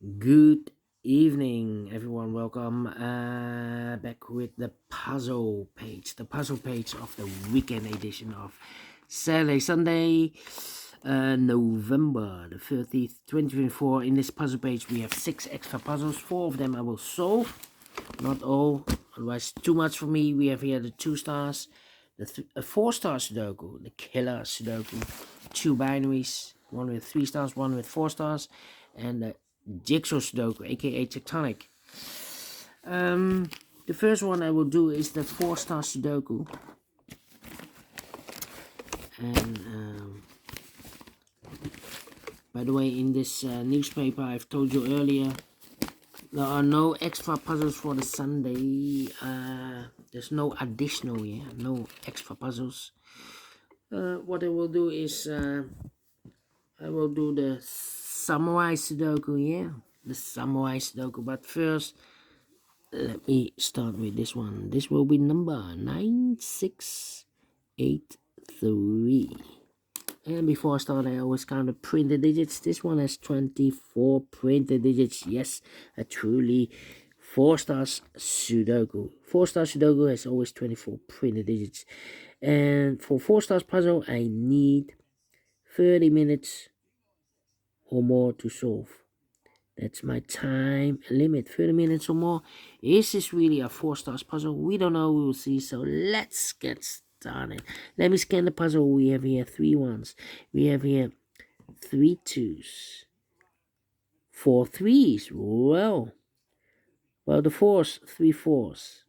Good evening, everyone. Welcome back with the puzzle page of the weekend edition of Saturday, Sunday, November the 30th, 2024. In this puzzle page, we have 6 extra puzzles. 4 of them I will solve, not all, otherwise, too much for me. We have here the 2 stars, the 4 star Sudoku, the killer Sudoku, 2 binaries, one with 3 stars, one with 4 stars, and the Jigsaw Sudoku, aka Tectonic. The first one I will do is the 4 star Sudoku. And by the way, in this newspaper, I've told you earlier, there are no extra puzzles for the Sunday. There's no additional here, no extra puzzles. What I will do is I will do the Samurai Sudoku, the Samurai Sudoku. But first, let me start with this one. This will be number 9683. And before I start, I always count the printed digits. This one has 24 printed digits. Yes, a truly 4 stars Sudoku. 4 star Sudoku has always 24 printed digits. And for 4 stars puzzle, I need 30 minutes or more to solve. That's my time limit, 30 minutes or more. Is this really a 4 stars puzzle? We don't know, we will see. So let's get started. Let me scan the puzzle. We have here 3 ones. We have here 3 twos, 4 threes. Well, the fours, 3 fours,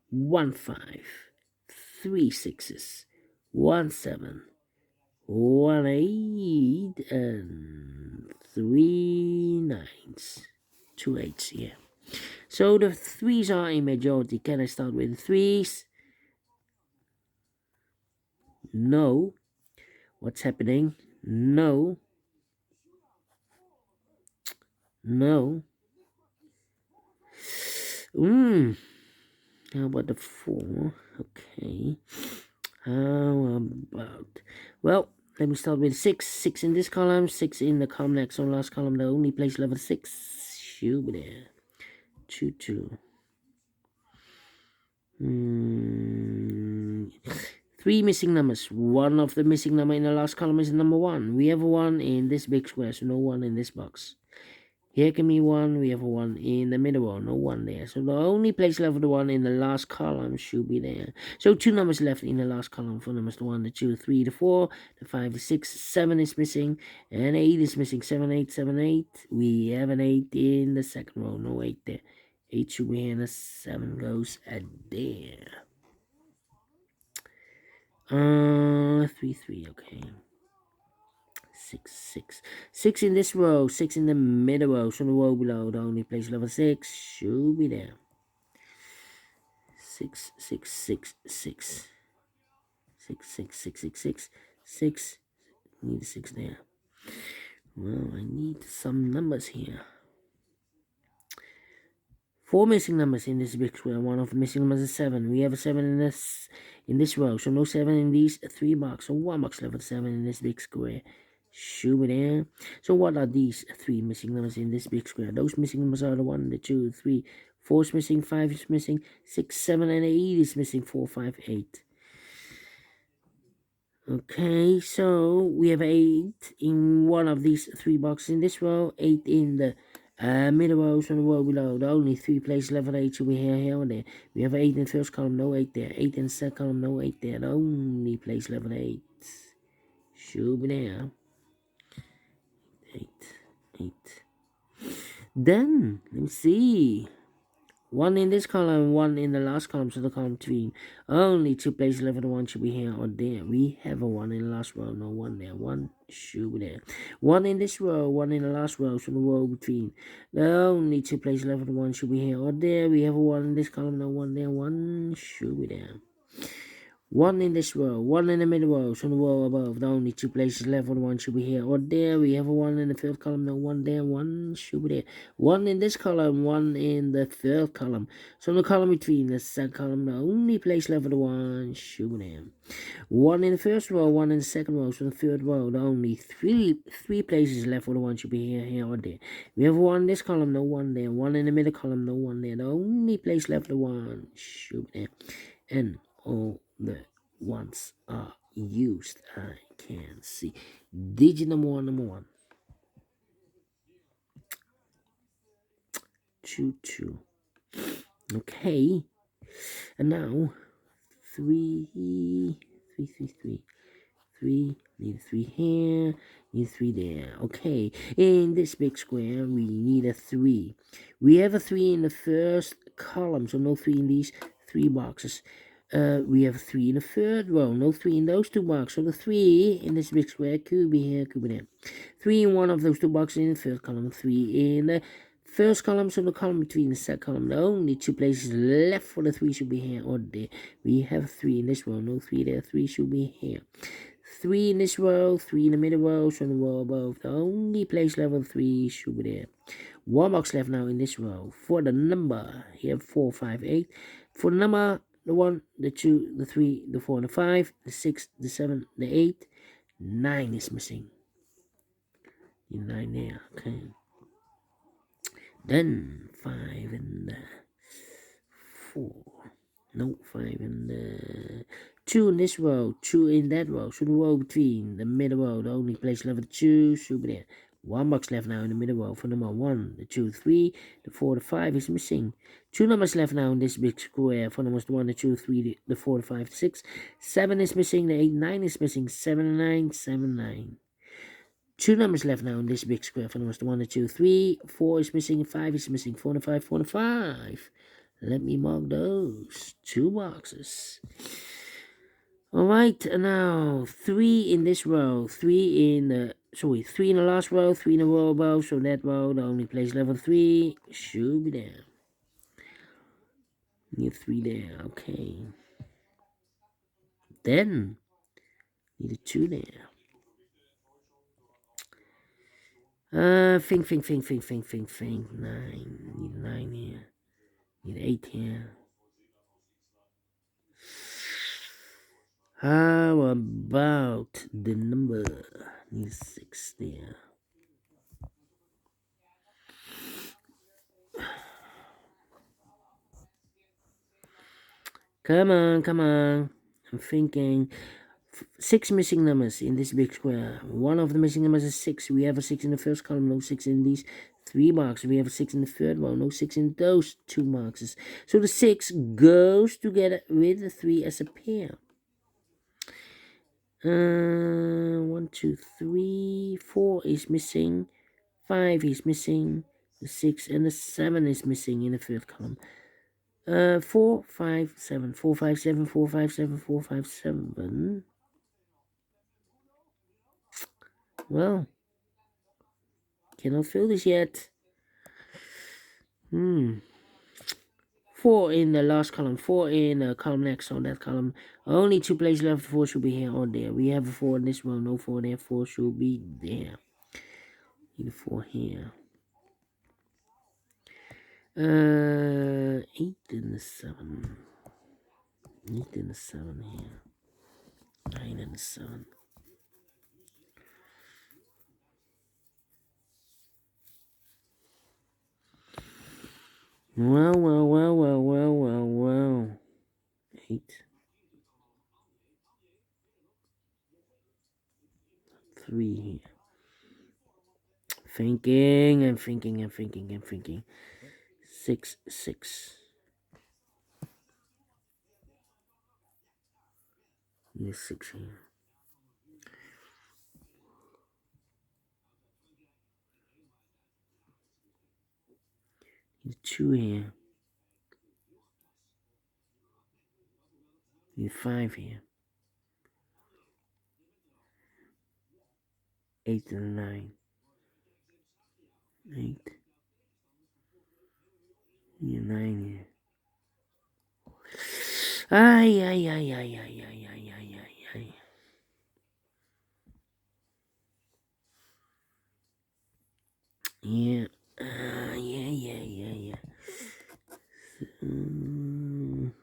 1 5, 3 sixes, 1 7, 1 8, and 3 nines. 2 eights here. So the threes are a majority. Can I start with the threes? No. What's happening? No. No. How about the 4? Okay. How about... Well, let me start with 6. 6 in this column, 6 in the column next. On last column, the only place level 6. Should be there. 2 2. 3 missing numbers. One of the missing number in the last column is number 1. We have a 1 in this big square, so no 1 in this box. Here can be 1. We have a 1 in the middle row, no 1 there. So the only place left for the 1 in the last column should be there. So 2 numbers left in the last column. 4 numbers, the 1, the 2, 3, the 4, the 5, the 6, 7 is missing, and 8 is missing. 7, 8, 7, 8. We have an 8 in the second row, no 8 there. 8 should be here, and the 7 goes at there. 3 3, okay. 6 6 6 in this row, 6 in the middle row, so the row below, the only place level 6 should be there. 6 6 6 6 6 6 6 6 6 6. Need a 6 there. Well, I need some numbers here. 4 missing numbers in this big square. One of the missing numbers is 7. We have a 7 in this row, so no 7 in these 3 boxes. So 1 box level 7 in this big square. Should be there. So what are these 3 missing numbers in this big square? Those missing numbers are the 1, the 2, 3, 4 is missing, 5 is missing, 6, 7, and 8 is missing. 4, 5, 8. Okay, so we have 8 in one of these 3 boxes in this row, 8 in the middle rows on the row below. The only 3 places level 8 should be here or there. We have 8 in the first column, no 8 there. 8 in the second column, no 8 there. The only place level 8 should be there. 8, 8. Then, let me see. 1 in this column, 1 in the last column, so the column between. Only 2 places level 1 should be here or there. We have a 1 in the last row, no 1 there. 1 should be there. 1 in this row, 1 in the last row, so the row between. The only 2 places level 1 should be here or there. We have a 1 in this column, no 1 there. 1 should be there. 1 in this row, 1 in the middle row, so the row above, the only 2 places left for the 1 should be here or there. We have a 1 in the 3rd column, no 1 there, 1 should be there. 1 in this column, 1 in the 3rd column. So in the column between the 2nd column, the only place left for the 1 should be there. 1 in the 1st row, 1 in the 2nd row, so the 3rd row, the only three places left for the 1 should be here or there. We have 1 in this column, no 1 there. 1 in the middle column, no 1 there. The only place left for the 1 should be there. And all the ones are used. I can see. Digit number 1. 2, 2. Okay. And now 3, 3, 3, 3. 3, need 3 here, need 3 there. Okay, in this big square, we need a 3. We have a 3 in the 1st column, so no 3 in these 3 boxes. We have 3 in the 3rd row, no 3 in those 2 boxes. So the 3 in this big square could be here, could be there. 3 in one of those 2 boxes in the 1st column, 3 in the 1st column, so the column between the 2nd column. The only 2 places left for the 3 should be here or there. We have 3 in this row, no 3 there, 3 should be here. 3 in this row, 3 in the middle row, so in the row above. The only place level 3 should be there. 1 box left now in this row. For the number, here 4, 5, 8. For the number, the 1, the 2, the 3, the 4, the 5, the 6, the 7, the 8. 9 is missing. 9 there, okay. Then 5 and 4. No, 5 and 2 in this row, 2 in that row. So the row between the middle row, the only place left for the 2 should be there. 1 box left now in the middle row for number 1, the 2, 3, the 4, the 5 is missing. 2 numbers left now in this big square for numbers 1, the 2, 3, the 4, the 5, the 6. 7 is missing, the 8, 9 is missing. 7 and 9, 7, 9. 2 numbers left now in this big square for numbers 1, the 2, 3, 4 is missing, 5 is missing. 4 and 5, 4 and 5. Let me mark those 2 boxes. Alright, now 3 in this row, 3 in the last row, 3 in the row above, so that row, the only place level 3 should be there. Need 3 there, okay. Then, need a 2 there. Think. 9, need 9 here. Need 8 here. How about the number? Need 6 there. Come on. I'm thinking 6 missing numbers in this big square. One of the missing numbers is 6. We have a 6 in the 1st column, no 6 in these 3 boxes. We have a 6 in the 3rd one, no 6 in those 2 boxes. So the 6 goes together with the 3 as a pair. 1, 2, 3, 4 is missing. 5 is missing. The 6 and the 7 is missing in the 3rd column. 4, 5, 7, 4, 5, 7, 4, 5, 7, 4, 5, 7. Well, cannot fill this yet. 4 in the last column, 4 in the column next on that column. Only 2 places left, 4 should be here or there. We have a 4 in this row, no 4 there, 4 should be there. Need a 4 here. 8 and the 7. 8 and the 7 here. 9 and the 7. Well. 8. 3 here. I'm thinking. 6. Need 6 here. Need 2 here. Need 5 here. 8 and 9. 8. Need 9 here. Ay. Yeah. Yeah. Mm,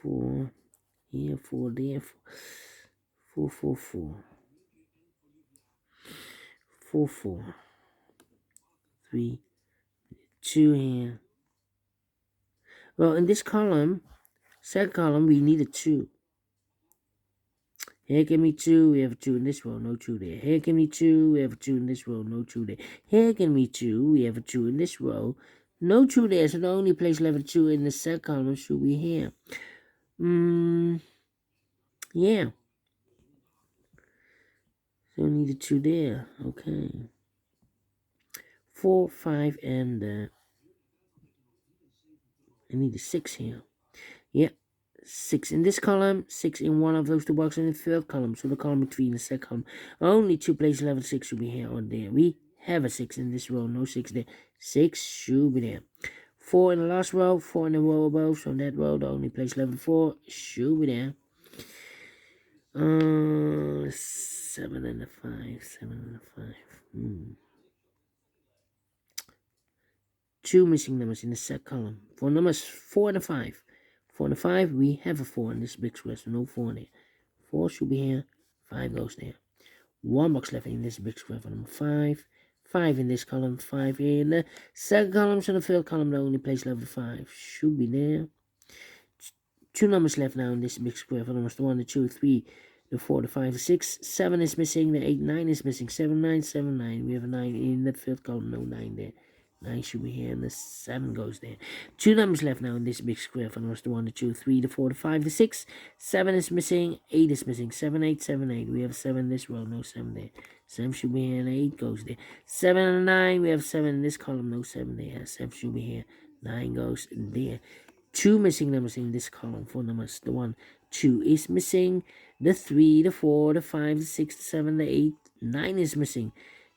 4. Here, 4 there. 4. 4. 3. 2 here. Well, in this column, second column, we need a 2. Here, give me 2, we have a 2 in this row, no 2 there. Here, give me 2, we have a 2 in this row, no 2 there. Here, give me 2, we have a 2 in this row, no 2 there. So the only place left a 2 in the second column should be here. Yeah. So we need a 2 there. Okay. 4, 5, and I need a 6 here. Yeah. 6 in this column, 6 in one of those two boxes in the third column. So the column between the second column. Only two places left 6 should be here or there. We have a 6 in this row, no 6 there. 6 should be there. 4 in the last row, 4 in the row above. So in that row, the only place left 4 should be there. 7 and a 5. 7 and a 5. 2 missing numbers in the set column. For numbers 4 and a 5. 4 and a 5, we have a 4 in this big square, so no 4 there. 4 should be here, 5 goes there. 1 box left in this big square for number 5. 5 in this column, 5 in the second column, so the third column, the only place left 5 should be there. 2 numbers left now in this big square for numbers 1, the 2, 3, the 4, the 5, the 6. 7 is missing, the 8, 9 is missing. 7, 9, 7, 9. We have a 9 in the third column, no 9 there. 9 should be here, and the 7 goes there. 2 numbers left now in this big square for numbers 1, the 2, 3, the 4, the 5, the 6. 7 is missing, 8 is missing. 7, 8, 7, 8. We have 7 in this row, no 7 there. 7 should be here, and 8 goes there. 7 and 9, we have 7 in this column, no 7 there. 7 should be here, 9 goes there. 2 missing numbers in this column for numbers. The 1, 2 is missing. The 3, the 4, the 5, the 6, the 7, the 8, 9 is missing.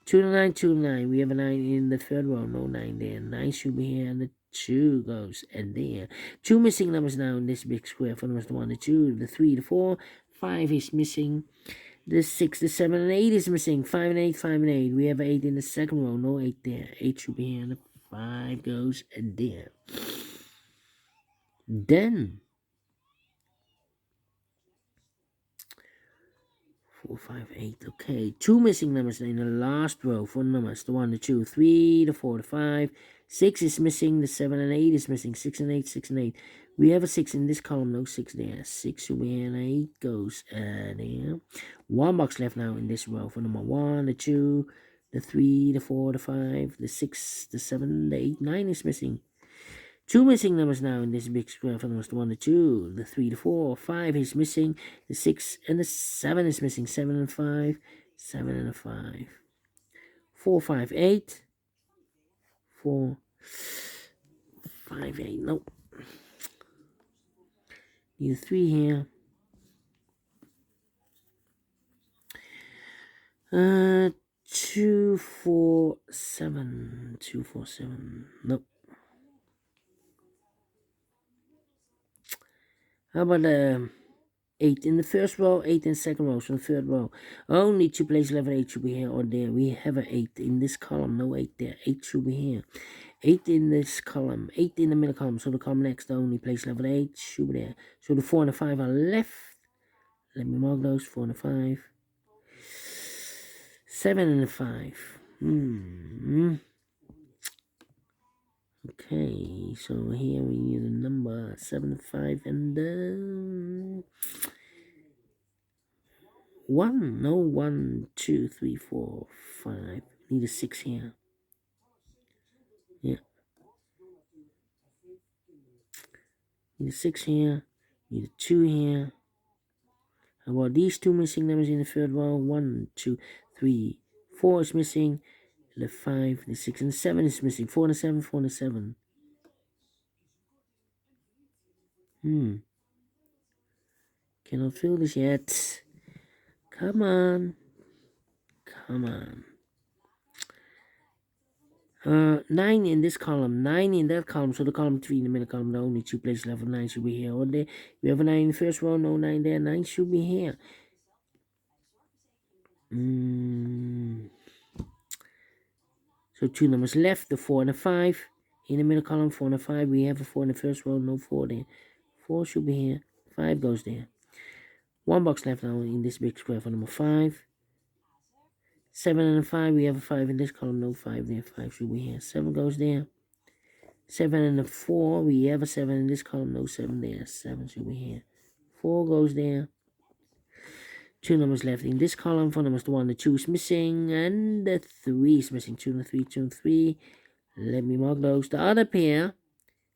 2 to 9, 2 to 9. We have a 9 in the third row, no 9 there. 9 should be here, and the 2 goes and there. 2 missing numbers now in this big square for numbers. The 1, the 2, the 3, the 4, 5 is missing. The 6, the 7, and 8 is missing. 5 and 8, 5 and 8. We have 8 in the second row, no 8 there. 8 should be here, and the 5 goes and there. Then 4, 5, 8. Okay, 2 missing numbers in the last row for numbers. The 1, the 2, 3, the 4, the 5. 6 is missing. The 7 and 8 is missing. 6 and 8, 6 and 8. We have a 6 in this column, no 6 there. 6 should be here, and 8 goes there. 1 box left now in this row for number 1, the 2, the 3, the 4, the 5, the 6, the 7, the 8, 9 is missing. 2 missing numbers now in this big square for numbers. The 1, the 2, the 3, the 4, 5 is missing. The 6 and the 7 is missing. 7 and 5, 7 and a 5. 4, 5, 8. 4, 5, 8. Nope. Need a 3 here. 2, 4, 7. 2, 4, 7. Nope. How about 8 in the first row, 8 in the second row, so the third row. Only 2 places left, 8 should be here or there. We have an 8 in this column, no 8 there. 8 should be here. 8 in this column, 8 in the middle column, so the column next, the only place left, 8 should be there. So the 4 and the 5 are left. Let me mark those, 4 and the 5. 7 and the 5. Okay, so here we need a number 7, 5, and 1. No, 1, 2, 3, 4, 5. Need a 6 here. Yeah. Need a 6 here. Need a 2 here. How about these 2 missing numbers in the third row? 1, 2, 3, 4 is missing. The 5, the 6, and the 7 is missing. 4 and a 7, 4 and a 7. Cannot fill this yet. Come on. Come on. 9 in this column, 9 in that column, so the column 3 in the middle column, the only 2 places left of 9 should be here or there. We have a 9 in the first row, no 9 there, 9 should be here. So 2 numbers left, the 4 and the 5. In the middle column, 4 and the 5. We have a 4 in the first row, no 4 there. 4 should be here. 5 goes there. 1 box left now in this big square for number 5. 7 and a 5, we have a 5 in this column, no 5 there. 5 should be here. 7 goes there. 7 and a 4, we have a 7 in this column, no 7 there. 7 should be here. 4 goes there. 2 numbers left in this column. 4 numbers, the 1, the 2 is missing, and the 3 is missing. 2 and 3, 2 and 3. Let me mark those. The other pair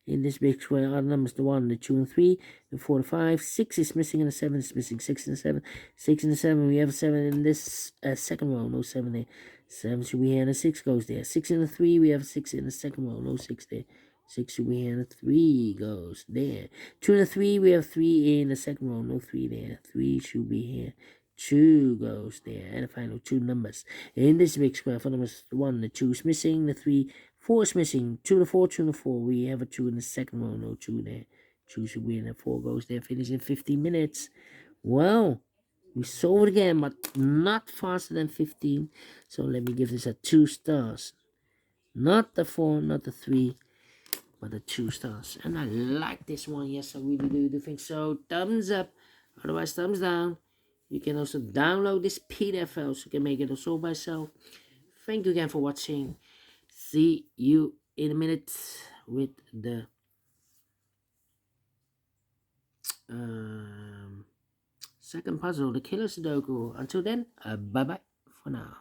in this big square are the numbers, the 1, the 2 and 3, the 4, the 5. 6 is missing, and the 7 is missing. 6 and 7. 6 and 7, we have a 7 in this second row, no 7 there. 7 should be here, and the 6 goes there. 6 and the 3, we have a 6 in the second row, no 6 there. 6 should be here, and the 3 goes there. 2 and the 3, we have 3 in the second row, no 3 there. 3 should be here. 2 goes there, and the final 2 numbers in this big square. For numbers 1, the 2 is missing, the 3, 4 is missing, 2 and 4, 2 and 4. We have a 2 in the second row, no 2 there. 2 should be in, the 4 goes there. Finish in 15 minutes. Well, we solved it again, but not faster than 15. So let me give this a 2 stars. Not the 4, not the 3, but the 2 stars. And I like this one. Yes, I really do think so. Thumbs up. Otherwise, thumbs down. You can also download this PDF file so you can make it also by yourself. Thank you again for watching. See you in a minute with the second puzzle, the Killer Sudoku. Until then, bye-bye for now.